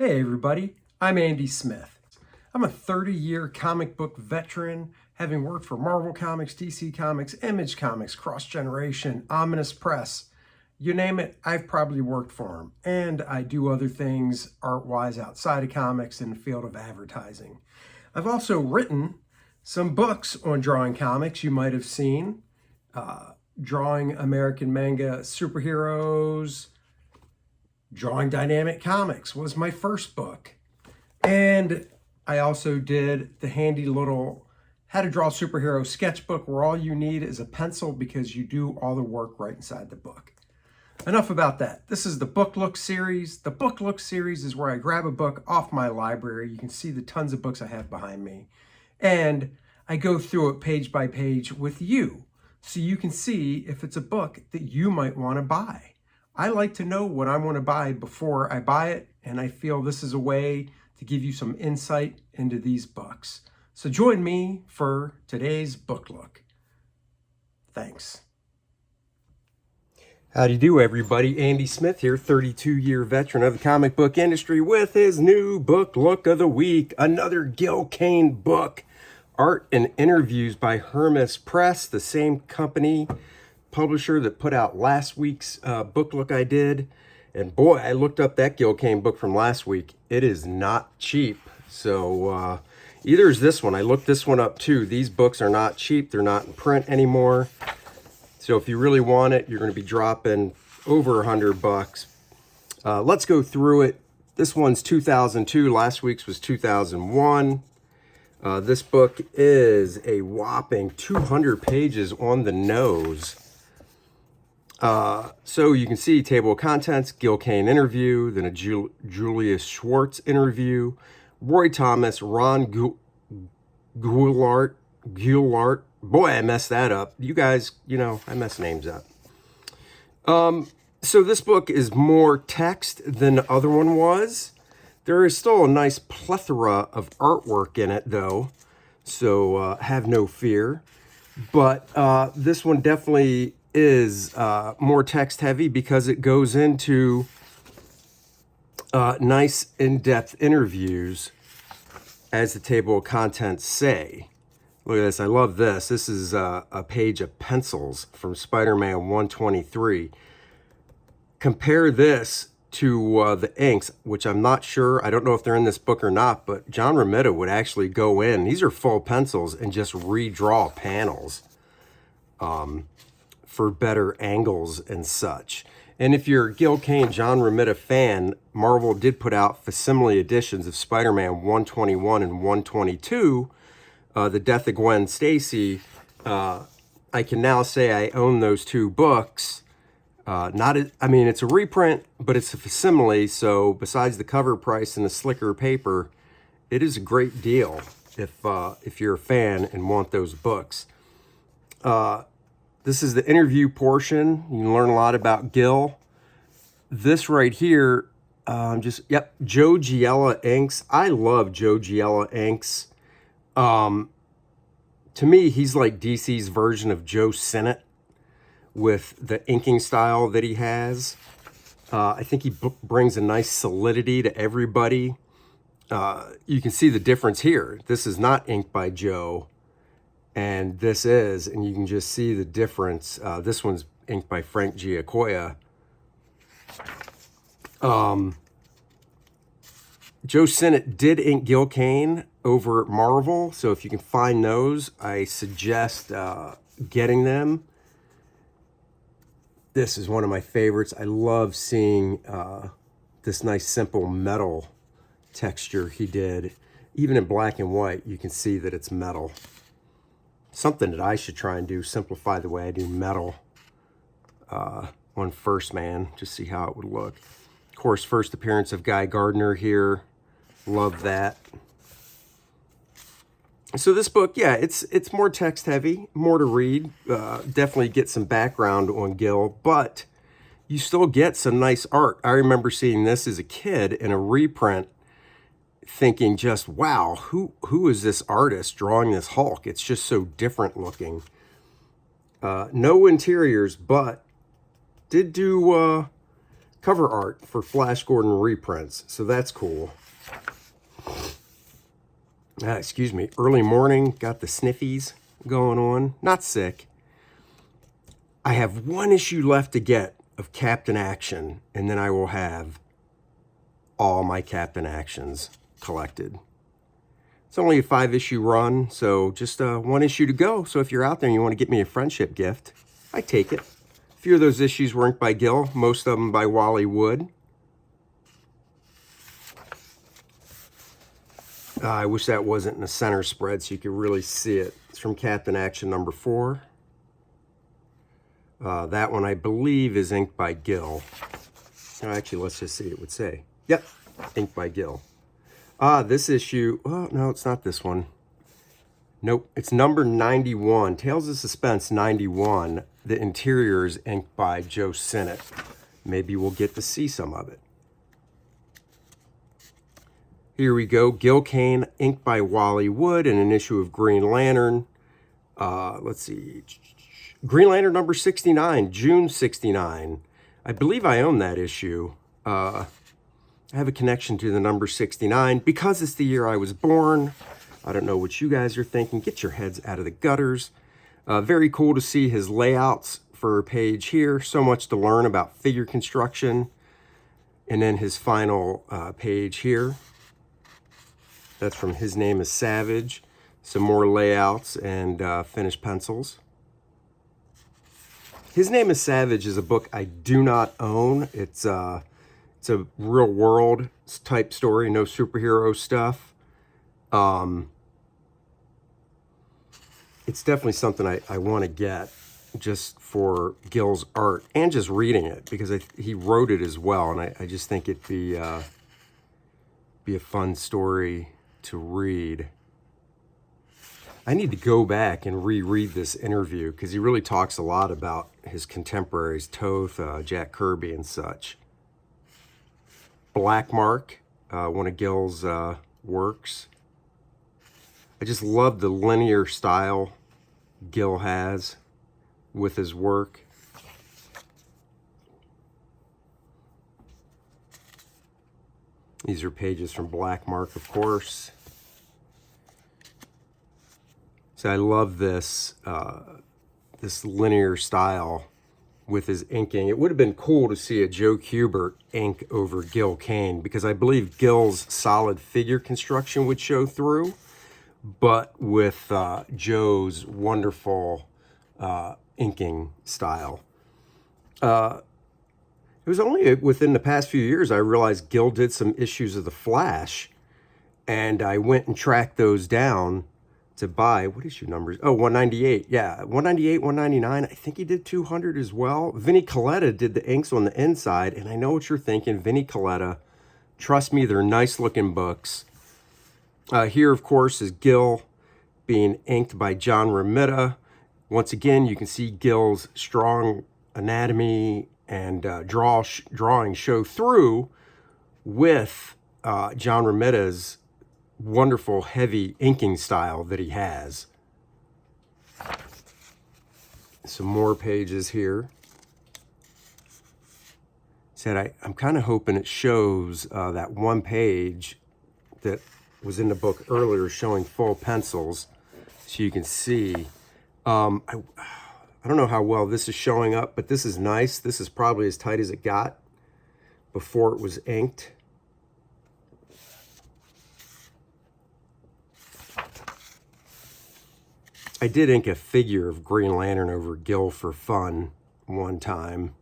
Hey everybody, I'm Andy Smith. I'm a 30-year comic book veteran, having worked for Marvel Comics, DC Comics, Image Comics, Cross Generation, Ominous Press. You name it, I've probably worked for them. And I do other things art-wise outside of comics in the field of advertising. I've also written some books on drawing comics you might have seen. Drawing American manga superheroes, Drawing Dynamic Comics was my first book. And I also did the handy little How to Draw Superhero sketchbook where all you need is a pencil because you do all the work right inside the book. Enough about that. This is the Book Look series. The Book Look series is where I grab a book off my library. You can see the tons of books I have behind me. And I go through it page by page with you so you can see if it's a book that you might want to buy. I like to know what I want to buy before I buy it, and I feel this is a way to give you some insight into these books. So join me for today's book look. Thanks. How do you do, everybody? Andy Smith here, 32-year veteran of the comic book industry with his new book look of the week. Another Gil Kane book, Art and Interviews by Hermes Press, the same company publisher that put out last week's book look I did. And boy, I looked up that Gil Kane book from last week. It is not cheap. So either is this one. I looked this one up too. These books are not cheap. They're not in print anymore. So if you really want it, you're going to be dropping over $100. Let's go through it. This one's 2002. Last week's was 2001. This book is a whopping 200 pages on the nose. So you can see table of contents, Gil Kane interview, then a Julius Schwartz interview, Roy Thomas, Ron Goulart. Boy, I messed that up. You guys, I mess names up. So this book is more text than the other one was. There is still a nice plethora of artwork in it, though, so have no fear. But this one definitely is more text heavy because it goes into nice in-depth interviews, as the table of contents say. Look at this. I love this. This is a page of pencils from Spider-Man 123. Compare this to the inks, which I'm not sure. I don't know if they're in this book or not, but John Romita would actually go in. These are full pencils and just redraw panels for better angles and such. And if you're a Gil Kane, John Romita fan, Marvel did put out facsimile editions of Spider-Man 121 and 122, The Death of Gwen Stacy. I can now say I own those two books. It's a reprint, but it's a facsimile, so besides the cover price and the slicker paper, it is a great deal if you're a fan and want those books. This is the interview portion. You can learn a lot about Gil. This right here, Joe Giella inks. I love Joe Giella inks. To me, he's like DC's version of Joe Sinnott with the inking style that he has. I think he brings a nice solidity to everybody. You can see the difference here. This is not inked by Joe, and this is, and you can just see the difference. This one's inked by Frank Giacoia. Joe Sinnott did ink Gil Kane over at Marvel, so if you can find those, I suggest getting them. This is one of my favorites. I love seeing this nice simple metal texture he did. Even in black and white, you can see that it's metal. Something that I should try and do, simplify the way I do metal on First Man, just see how it would look. Of course, first appearance of Guy Gardner here. Love that. So this book, yeah, it's more text heavy, more to read. Definitely get some background on Gil, but you still get some nice art. I remember seeing this as a kid in a reprint, thinking just, wow, who is this artist drawing this Hulk? It's just so different looking. No interiors, but did do cover art for Flash Gordon reprints, so that's cool. Excuse me, early morning, got the sniffies going on. Not sick. I have one issue left to get of Captain Action, and then I will have all my Captain Actions collected. It's only a 5-issue run, so just one issue to go. So if you're out there and you want to get me a friendship gift, I take it. A few of those issues were inked by Gil, most of them by Wally Wood. I wish that wasn't in the center spread so you could really see it. It's from Captain Action number 4. That one, I believe, is inked by Gil. Actually, let's just see. It would say, yep, inked by Gil. This issue, oh, no, it's not this one. Nope, it's number 91, Tales of Suspense 91. The interior is inked by Joe Sinnott. Maybe we'll get to see some of it. Here we go, Gil Kane, inked by Wally Wood, in an issue of Green Lantern. Let's see, Green Lantern number 69, June 69. I believe I own that issue. I have a connection to the number 69 because it's the year I was born. I don't know what you guys are thinking. Get your heads out of the gutters. Very cool to see his layouts for a page here. So much to learn about figure construction. And then his final page here. That's from His Name is Savage. Some more layouts and finished pencils. His Name is Savage is a book I do not own. It's a real world type story, no superhero stuff. It's definitely something I want to get just for Gil's art and just reading it because he wrote it as well, and I just think it'd be a fun story to read. I need to go back and reread this interview because he really talks a lot about his contemporaries, Toth, Jack Kirby, and such. Black Mark, one of Gil's works. I just love the linear style Gil has with his work. These are pages from Black Mark, of course. So I love this, this linear style with his inking. It would have been cool to see a Joe Kubert ink over Gil Kane because I believe Gil's solid figure construction would show through, but with Joe's wonderful inking style. It was only within the past few years I realized Gil did some issues of The Flash, and I went and tracked those down to buy. What issue numbers? Oh, 198. Yeah, 198, 199. I think he did 200 as well. Vinnie Coletta did the inks on the inside, and I know what you're thinking. Vinnie Coletta, trust me, they're nice looking books. Here, of course, is Gil being inked by John Romita. Once again, you can see Gil's strong anatomy and drawing show through with John Romita's wonderful heavy inking style that he has. Some more pages here. Said I'm kind of hoping it shows that one page that was in the book earlier showing full pencils so you can see. I don't know how well this is showing up, but this is nice. This is probably as tight as it got before it was inked. I did ink a figure of Green Lantern over Gil for fun one time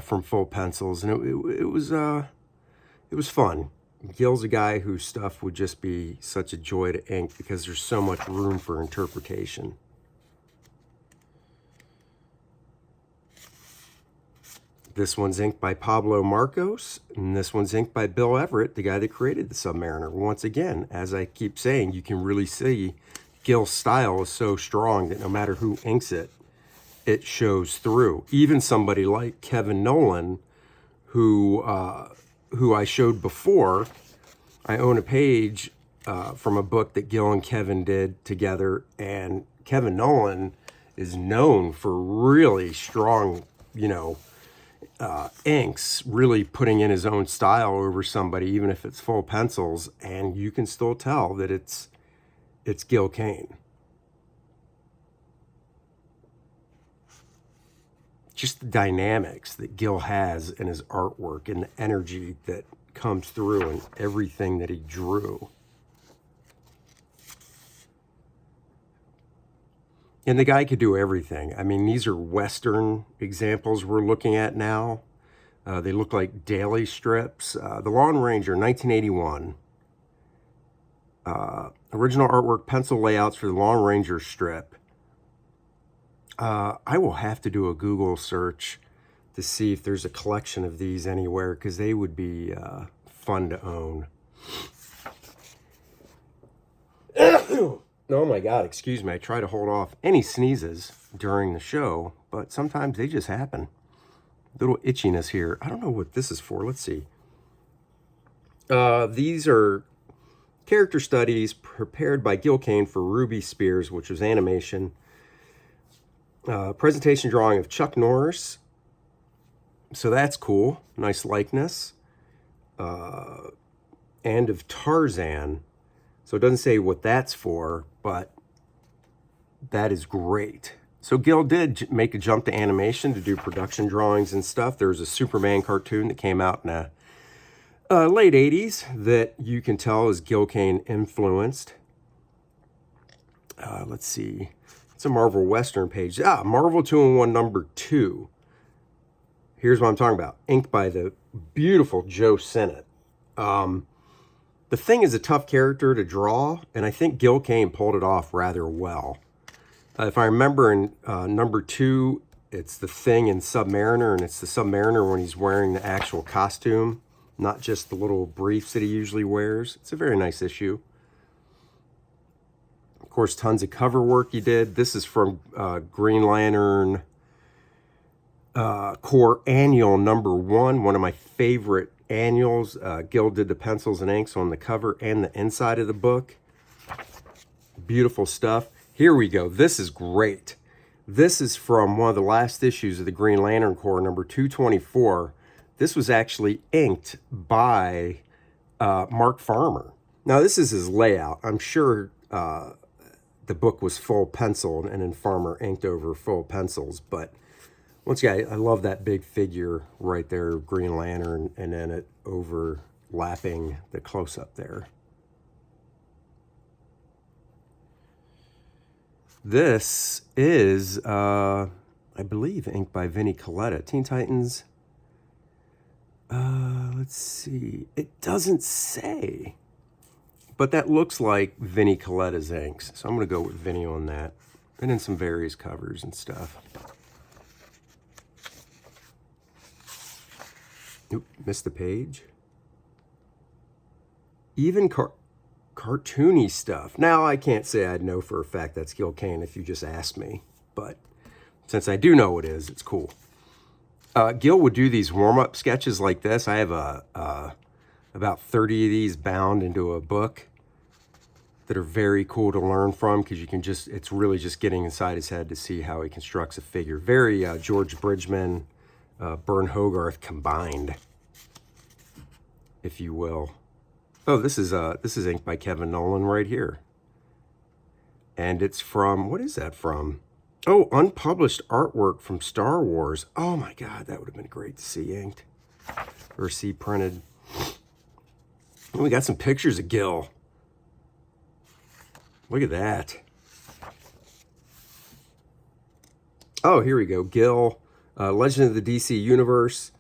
from full pencils, and it was fun. Gil's a guy whose stuff would just be such a joy to ink because there's so much room for interpretation. This one's inked by Pablo Marcos, and this one's inked by Bill Everett, the guy that created the Submariner. Once again, as I keep saying, you can really see Gil's style is so strong that no matter who inks it, it shows through. Even somebody like Kevin Nolan, who I showed before. I own a page from a book that Gil and Kevin did together, and Kevin Nolan is known for really strong, inks, really putting in his own style over somebody, even if it's full pencils, and you can still tell that it's Gil Kane. Just the dynamics that Gil has in his artwork and the energy that comes through in everything that he drew. And the guy could do everything. I mean, these are Western examples we're looking at now. They look like daily strips. The Lone Ranger, 1981. Original artwork, pencil layouts for the Lone Ranger strip. I will have to do a Google search to see if there's a collection of these anywhere, because they would be fun to own. Oh my God, excuse me. I try to hold off any sneezes during the show, but sometimes they just happen. Little itchiness here. I don't know what this is for. Let's see. These are character studies prepared by Gil Kane for Ruby Spears, which was animation. Presentation drawing of Chuck Norris. So that's cool. Nice likeness. And of Tarzan. So it doesn't say what that's for, but that is great. So Gil did make a jump to animation to do production drawings and stuff. There's a Superman cartoon that came out in the late 80s that you can tell is Gil Kane influenced. Let's see. It's a Marvel Western page. Marvel 2-in-1 number 2. Here's what I'm talking about. Inked by the beautiful Joe Sinnott. The Thing is a tough character to draw, and I think Gil Kane pulled it off rather well. If I remember in number 2, it's the Thing in Submariner, and it's the Submariner when he's wearing the actual costume, not just the little briefs that he usually wears. It's a very nice issue. Of course, tons of cover work he did. This is from Green Lantern Core Annual number 1, one of my favorite annuals. Gil did the pencils and inks on the cover and the inside of the book. Beautiful stuff. Here we go. This is great. This is from one of the last issues of the Green Lantern Corps, number 224. This was actually inked by Mark Farmer. Now, this is his layout. I'm sure the book was full pencil and then Farmer inked over full pencils, but once again, I love that big figure right there, Green Lantern, and then it overlapping the close-up there. This is, I believe, inked by Vinnie Coletta. Teen Titans. Let's see. It doesn't say, but that looks like Vinnie Coletta's inks. So I'm going to go with Vinnie on that. And then some various covers and stuff. Oop, missed the page. Even cartoony stuff. Now, I can't say I'd know for a fact that's Gil Kane if you just asked me, but since I do know it is, it's cool. Gil would do these warm-up sketches like this. I have about 30 of these bound into a book that are very cool to learn from, because you can just, it's really just getting inside his head to see how he constructs a figure. Very George Bridgman, Bern Hogarth combined, if you will. Oh, this is inked by Kevin Nolan right here. And it's from, what is that from? Oh, unpublished artwork from Star Wars. Oh my God, that would have been great to see inked or see printed. And we got some pictures of Gil. Look at that. Oh, here we go. Gil, Legend of the DC Universe.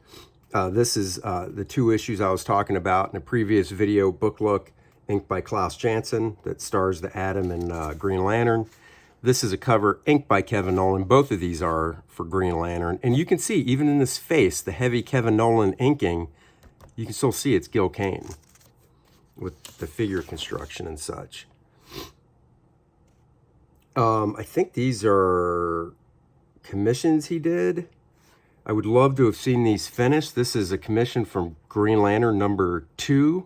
This is the 2 issues I was talking about in a previous video, book look, inked by Klaus Janson, that stars the Atom and Green Lantern. This is a cover inked by Kevin Nolan. Both of these are for Green Lantern. And you can see, even in this face, the heavy Kevin Nolan inking, you can still see it's Gil Kane with the figure construction and such. I think these are commissions he did. I would love to have seen these finished. This is a commission from Green Lantern number 2.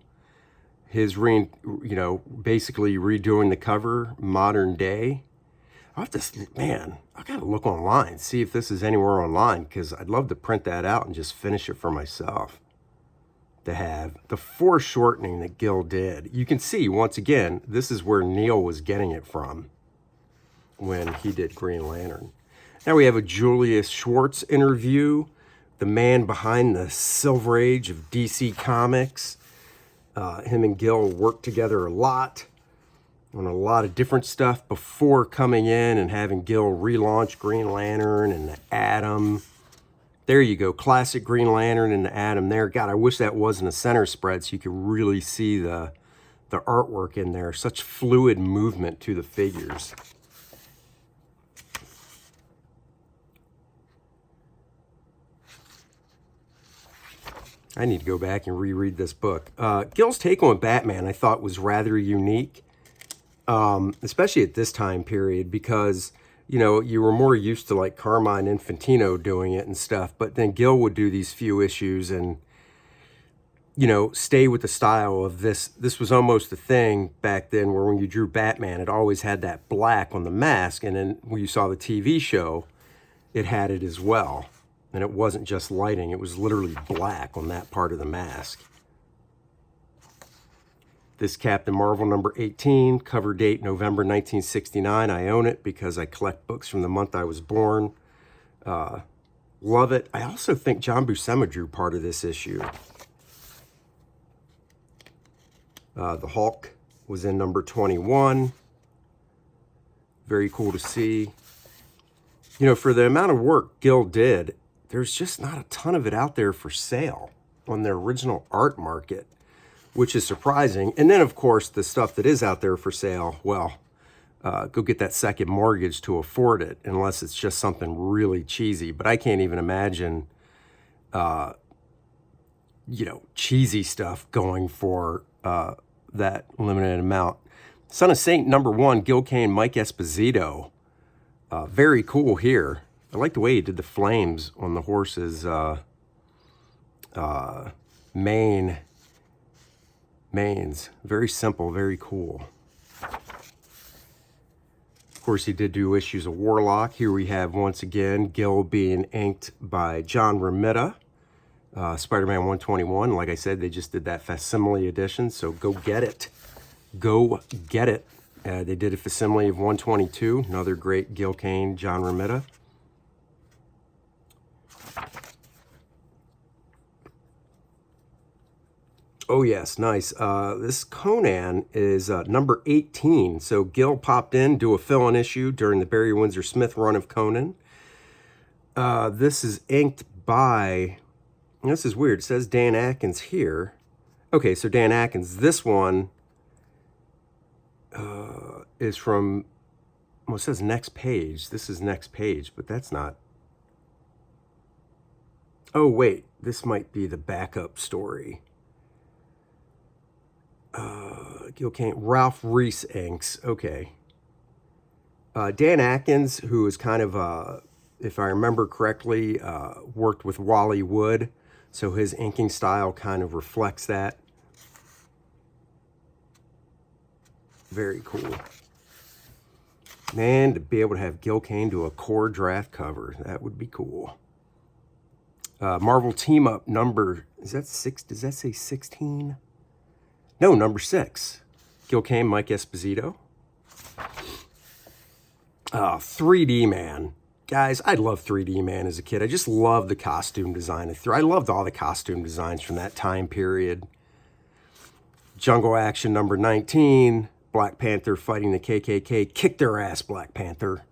His, basically redoing the cover, modern day. I'll have to, man, I got to look online, see if this is anywhere online, because I'd love to print that out and just finish it for myself. To have the foreshortening that Gil did. You can see, once again, this is where Neil was getting it from when he did Green Lantern. Now we have a Julius Schwartz interview, the man behind the Silver Age of DC Comics. Him and Gil worked together a lot on a lot of different stuff before coming in and having Gil relaunch Green Lantern and the Atom. There you go, classic Green Lantern and the Atom there. God, I wish that wasn't a center spread so you could really see the artwork in there. Such fluid movement to the figures. I need to go back and reread this book. Gil's take on Batman I thought was rather unique, especially at this time period, because you know, you were more used to like Carmine Infantino doing it and stuff, but then Gil would do these few issues and, you know, stay with the style of this. This was almost a thing back then where when you drew Batman, it always had that black on the mask. And then when you saw the TV show, it had it as well. And it wasn't just lighting, it was literally black on that part of the mask. This Captain Marvel number 18, cover date November 1969. I own it because I collect books from the month I was born. Love it. I also think John Buscema drew part of this issue. The Hulk was in number 21. Very cool to see. You know, for the amount of work Gil did, there's just not a ton of it out there for sale on the original art market, which is surprising. And then, of course, the stuff that is out there for sale, well, go get that second mortgage to afford it, unless it's just something really cheesy. But I can't even imagine, you know, cheesy stuff going for that limited amount. Son of Saint number 1, Gil Kane, Mike Esposito. Very cool here. I like the way he did the flames on the horse's manes. Very simple, very cool. Of course, he did do issues of Warlock. Here we have, once again, Gil being inked by John Romita. Spider-Man 121. Like I said, they just did that facsimile edition, so go get it. Go get it. They did a facsimile of 122. Another great Gil Kane, John Romita. Oh, yes, nice. This Conan is number 18. So Gil popped in, do a fill-in issue during the Barry Windsor Smith run of Conan. This is inked by, this is weird, it says Dan Atkins here. Okay, so Dan Atkins, this one is from, well, it says next page. This is next page, but that's not. Oh, wait, this might be the backup story. Gil Kane, Ralph Reese inks. Okay. Dan Atkins, who is kind of, if I remember correctly, worked with Wally Wood, so his inking style kind of reflects that. Very cool. Man, to be able to have Gil Kane do a Kor-Drath cover, that would be cool. Marvel Team Up number, is that 6? Does that say 16? No, number 6. Gil Kane, Mike Esposito. 3D Man. Guys, I loved 3D Man as a kid. I just loved the costume design. I loved all the costume designs from that time period. Jungle Action number 19. Black Panther fighting the KKK. Kick their ass, Black Panther.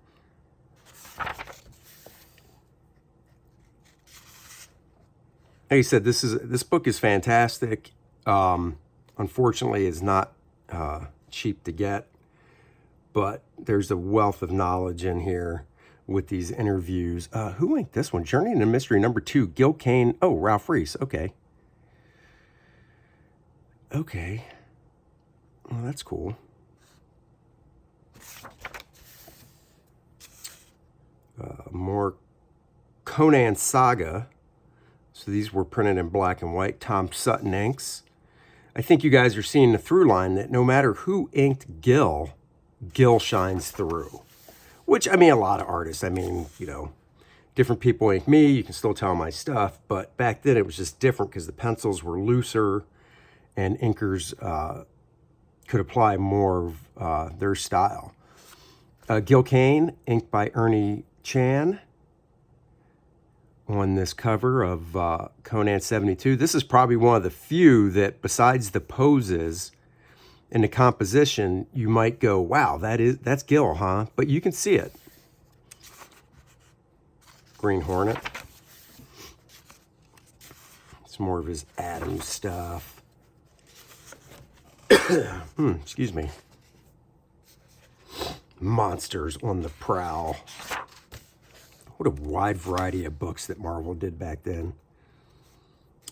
Like I said, this book is fantastic. Unfortunately, it's not cheap to get, but there's a wealth of knowledge in here with these interviews. Who inked this one? Journey into Mystery number 2, Gil Kane. Oh, Ralph Reese. Okay. Okay. Well, that's cool. More Conan Saga. So these were printed in black and white. Tom Sutton inks. I think you guys are seeing the through line that no matter who inked Gil, Gil shines through. which, I mean, a lot of artists, I mean, you know, different people ink me, you can still tell my stuff, but back then it was just different because the pencils were looser and inkers could apply more of their style. Gil Kane, inked by Ernie Chan on this cover of Conan 72. This is probably one of the few that, besides the poses and the composition, you might go, wow, that's Gil, huh? But you can see it. Green Hornet. It's more of his Atom stuff. Excuse me. Monsters on the Prowl. What a wide variety of books that Marvel did back then.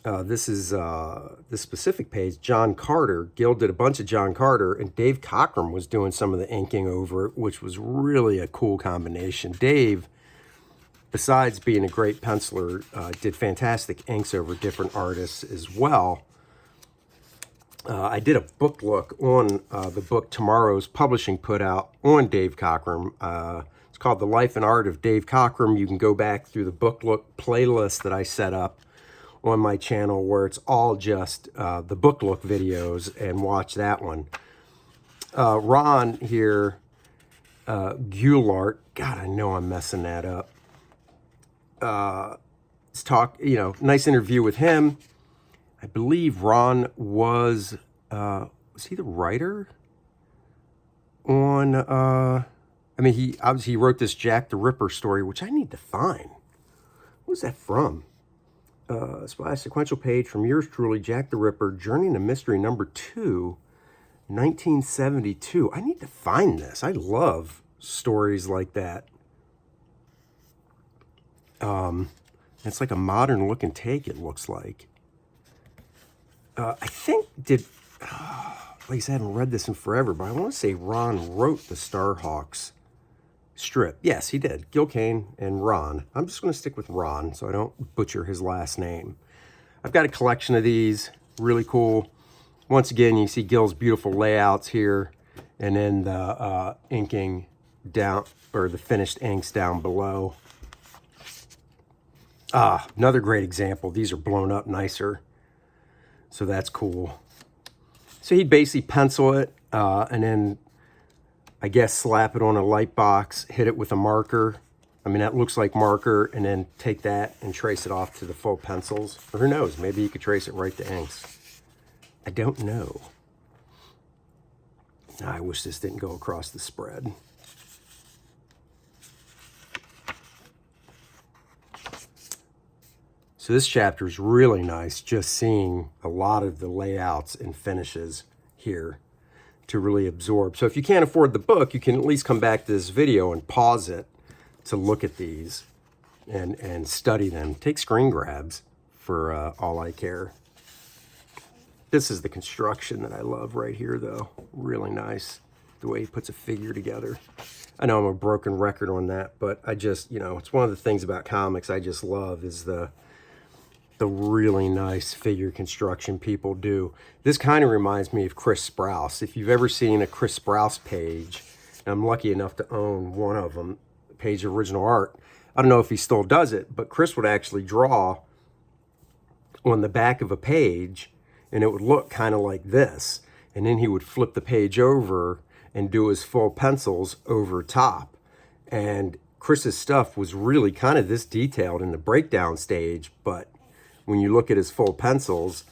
This is this specific page, John Carter. Gil did a bunch of John Carter, and Dave Cockrum was doing some of the inking over it, which was really a cool combination. Dave, besides being a great penciler, did fantastic inks over different artists as well. I did a book look on the book Tomorrow's Publishing put out on Dave Cockrum. It's called The Life and Art of Dave Cockrum. You can go back through the book look playlist that I set up on my channel, where it's all just the book look videos, and watch that one. Ron here, Gulart, God, I know I'm messing that up. Let's talk, you know, nice interview with him. I believe Ron was he the writer on, I mean, he obviously wrote this Jack the Ripper story, which I need to find. What was that from? It's by a sequential page from yours truly, Jack the Ripper, Journey into Mystery #2, 1972. I need to find this. I love stories like that. It's like a modern looking take, it looks like. I think, like I said, I haven't read this in forever, but I want to say Ron wrote the Starhawks strip. Yes, he did. Gil Kane and Ron. I'm just going to stick with Ron so I don't butcher his last name. I've got a collection of these. Really cool. Once again, you see Gil's beautiful layouts here, and then the inking down, or the finished inks down below. Another great example. These are blown up nicer, so that's cool. So he'd basically pencil it, and then I guess slap it on a light box, hit it with a marker. I mean, that looks like marker, and then take that and trace it off to the full pencils. Or who knows, maybe you could trace it right to inks. I don't know. I wish this didn't go across the spread. So this chapter is really nice, just seeing a lot of the layouts and finishes here to really absorb. So if you can't afford the book, you can at least come back to this video and pause it to look at these and study them. Take screen grabs for all I care. This is the construction that I love right here, though. Really nice, the way he puts a figure together. I know I'm a broken record on that, but I just, you know, it's one of the things about comics I just love is the really nice figure construction people do. This kind of reminds me of Chris Sprouse. If you've ever seen a Chris Sprouse page, and I'm lucky enough to own one of them, page of original art. I don't know if he still does it, but Chris would actually draw on the back of a page, and it would look kind of like this. And then he would flip the page over and do his full pencils over top. And Chris's stuff was really kind of this detailed in the breakdown stage, but when you look at his full pencils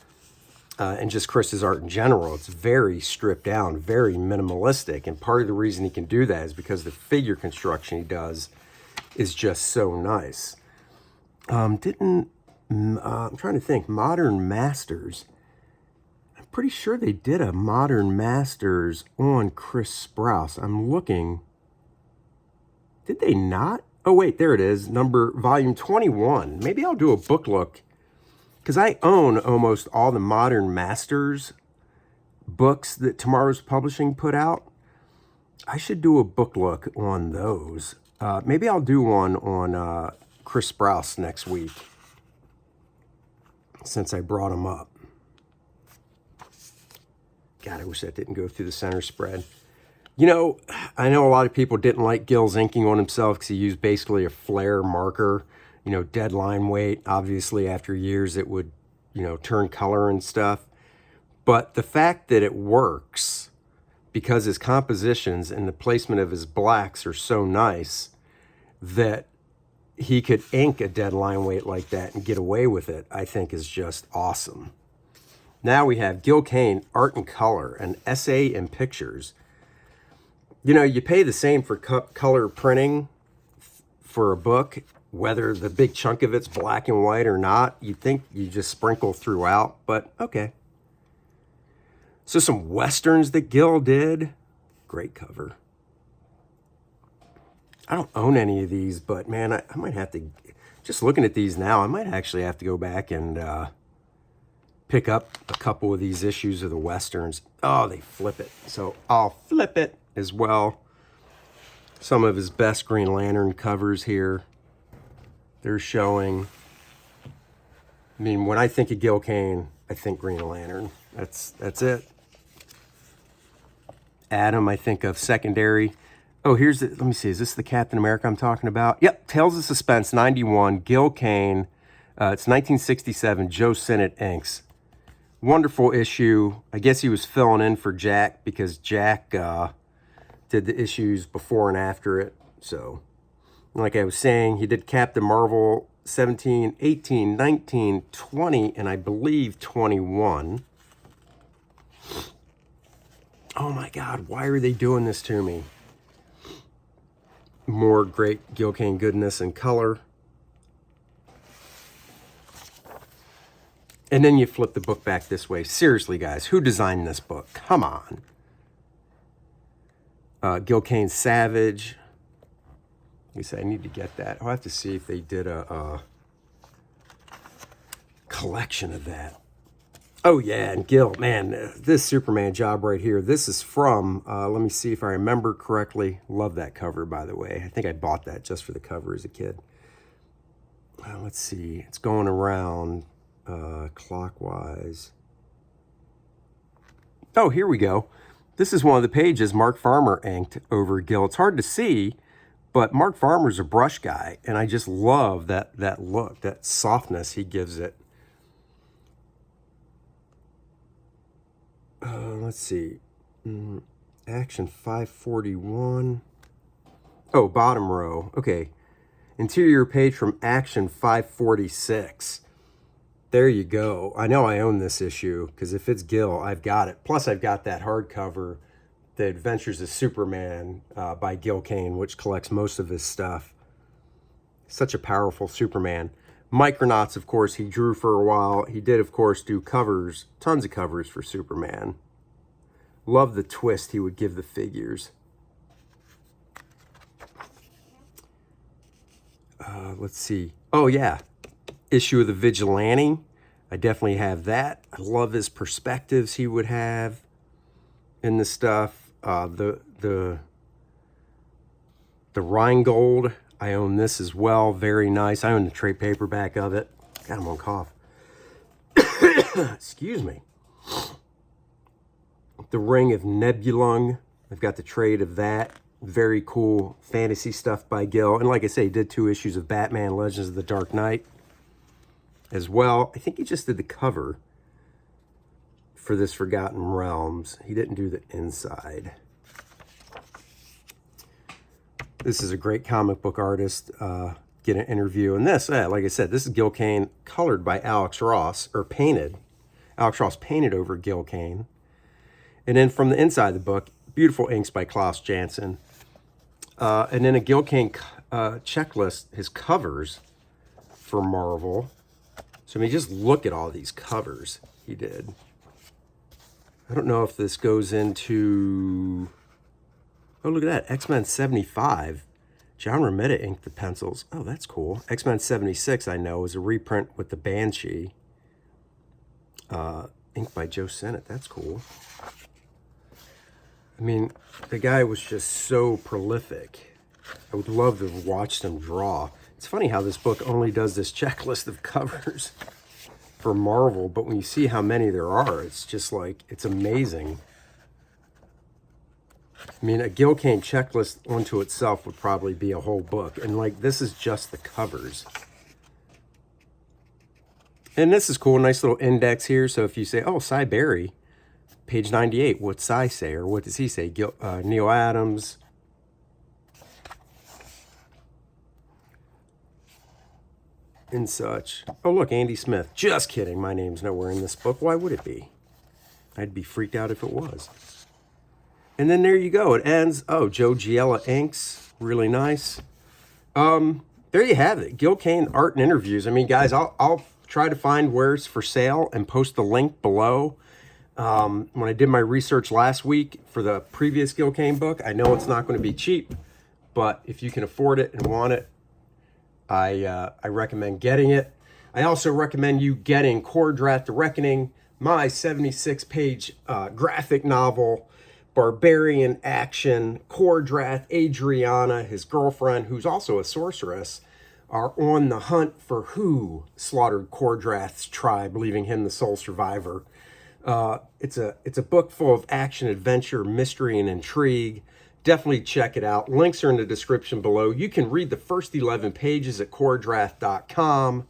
and just Chris's art in general, it's very stripped down, very minimalistic. And part of the reason he can do that is because the figure construction he does is just so nice. I'm trying to think, Modern Masters. I'm pretty sure they did a Modern Masters on Chris Sprouse. I'm looking. Did they not? Oh, wait, there it is. Volume 21. Maybe I'll do a book look, because I own almost all the Modern Masters books that Tomorrow's Publishing put out. I should do a book look on those. Maybe I'll do one on Chris Sprouse next week, since I brought him up. God, I wish that didn't go through the center spread. You know, I know a lot of people didn't like Gil's inking on himself because he used basically a flare marker, you know, dead line weight. Obviously, after years, it would, you know, turn color and stuff. But the fact that it works because his compositions and the placement of his blacks are so nice that he could ink a dead line weight like that and get away with it, I think is just awesome. Now we have Gil Kane, Art and Color, an essay in pictures. You know, you pay the same for color printing for a book, whether the big chunk of it's black and white or not. You'd think you just sprinkle throughout, but okay. So some Westerns that Gil did. Great cover. I don't own any of these, but man, I might have to, just looking at these now, I might actually have to go back and pick up a couple of these issues of the Westerns. Oh, they flip it. So I'll flip it as well. Some of his best Green Lantern covers here. They're showing. I mean, when I think of Gil Kane, I think Green Lantern. That's it. Adam, I think of Secondary. Oh, here's the, let me see, is this the Captain America I'm talking about? Yep, Tales of Suspense, 91, Gil Kane. It's 1967, Joe Sinnott inks. Wonderful issue. I guess he was filling in for Jack because Jack did the issues before and after it. So, like I was saying, he did Captain Marvel 17, 18, 19, 20, and I believe 21. Oh my God, why are they doing this to me? More great Gil Kane goodness and color. And then you flip the book back this way. Seriously, guys, who designed this book? Come on. Gil Kane Savage. You say I need to get that. I'll have to see if they did a collection of that. Oh yeah, and Gil, man, this Superman job right here. This is from, let me see if I remember correctly. Love that cover, by the way. I think I bought that just for the cover as a kid. Let's see, it's going around clockwise. Oh, here we go. This is one of the pages Mark Farmer inked over Gil. It's hard to see, but Mark Farmer's a brush guy, and I just love that look, that softness he gives it. Let's see. Action 541. Oh, bottom row. Okay. Interior page from Action 546. There you go. I know I own this issue because if it's Gil, I've got it. Plus, I've got that hardcover, The Adventures of Superman by Gil Kane, which collects most of his stuff. Such a powerful Superman. Micronauts, of course, he drew for a while. He did, of course, do covers, tons of covers for Superman. Love the twist he would give the figures. Let's see. Oh, yeah. Issue of the Vigilante. I definitely have that. I love his perspectives he would have in the stuff. The Rheingold. I own this as well. Very nice. I own the trade paperback of it. God, I'm on cough. Excuse me. The Ring of Nebulung. I've got the trade of that. Very cool fantasy stuff by Gil. And like I say, he did 2 issues of Batman Legends of the Dark Knight as well. I think he just did the cover for this Forgotten Realms. He didn't do the inside. This is a great comic book artist. Get an interview. And this, like I said, this is Gil Kane colored by Alex Ross, or painted. Alex Ross painted over Gil Kane. And then from the inside of the book, beautiful inks by Klaus Janson. And then a Gil Kane checklist, his covers for Marvel. So I mean, just look at all these covers he did. I don't know if this goes into... Oh, look at that. X-Men 75. John Romita inked the pencils. Oh, that's cool. X-Men 76, I know, is a reprint with the Banshee. Inked by Joe Sinnott. That's cool. I mean, the guy was just so prolific. I would love to have watched him draw. It's funny how this book only does this checklist of covers for Marvel, but when you see how many there are, it's just like, it's amazing. I mean, a Gil Kane checklist onto itself would probably be a whole book. And like, this is just the covers. And this is cool, nice little index here. So if you say, oh, Cy Berry, page 98, what's Cy say? Or what does he say? Neil Adams. And such. Oh, look, Andy Smith. Just kidding. My name's nowhere in this book. Why would it be? I'd be freaked out if it was. And then there you go. It ends. Oh, Joe Giella inks. Really nice. There you have it. Gil Kane art and interviews. I mean, guys, I'll try to find where it's for sale and post the link below. When I did my research last week for the previous Gil Kane book, I know it's not going to be cheap, but if you can afford it and want it, I recommend getting it. I also recommend you getting Kor-Drath The Reckoning, my 76-page graphic novel, barbarian action. Kor-Drath, Adriana, his girlfriend, who's also a sorceress, are on the hunt for who slaughtered Kor-Drath's tribe, leaving him the sole survivor. It's a book full of action, adventure, mystery, and intrigue. Definitely check it out. Links are in the description below. You can read the first 11 pages at Kor-Drath.com.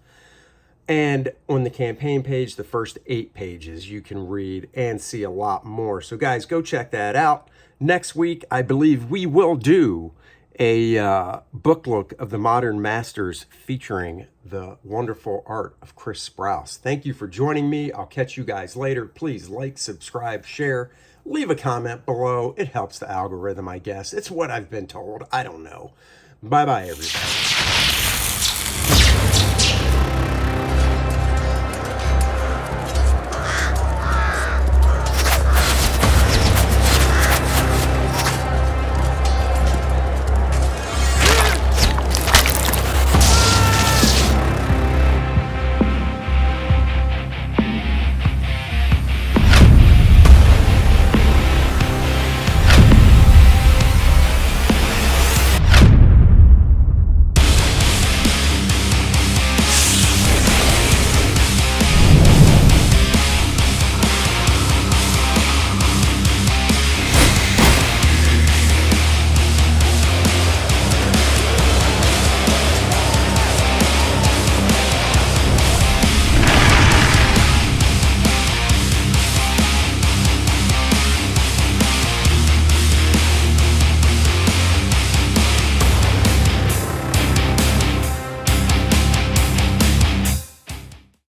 And on the campaign page, the first 8 pages you can read and see a lot more. So guys, go check that out. Next week, I believe we will do a book look of the Modern Masters featuring the wonderful art of Chris Sprouse. Thank you for joining me. I'll catch you guys later. Please like, subscribe, share. Leave a comment below. It helps the algorithm, I guess. It's what I've been told. I don't know. Bye-bye, everybody.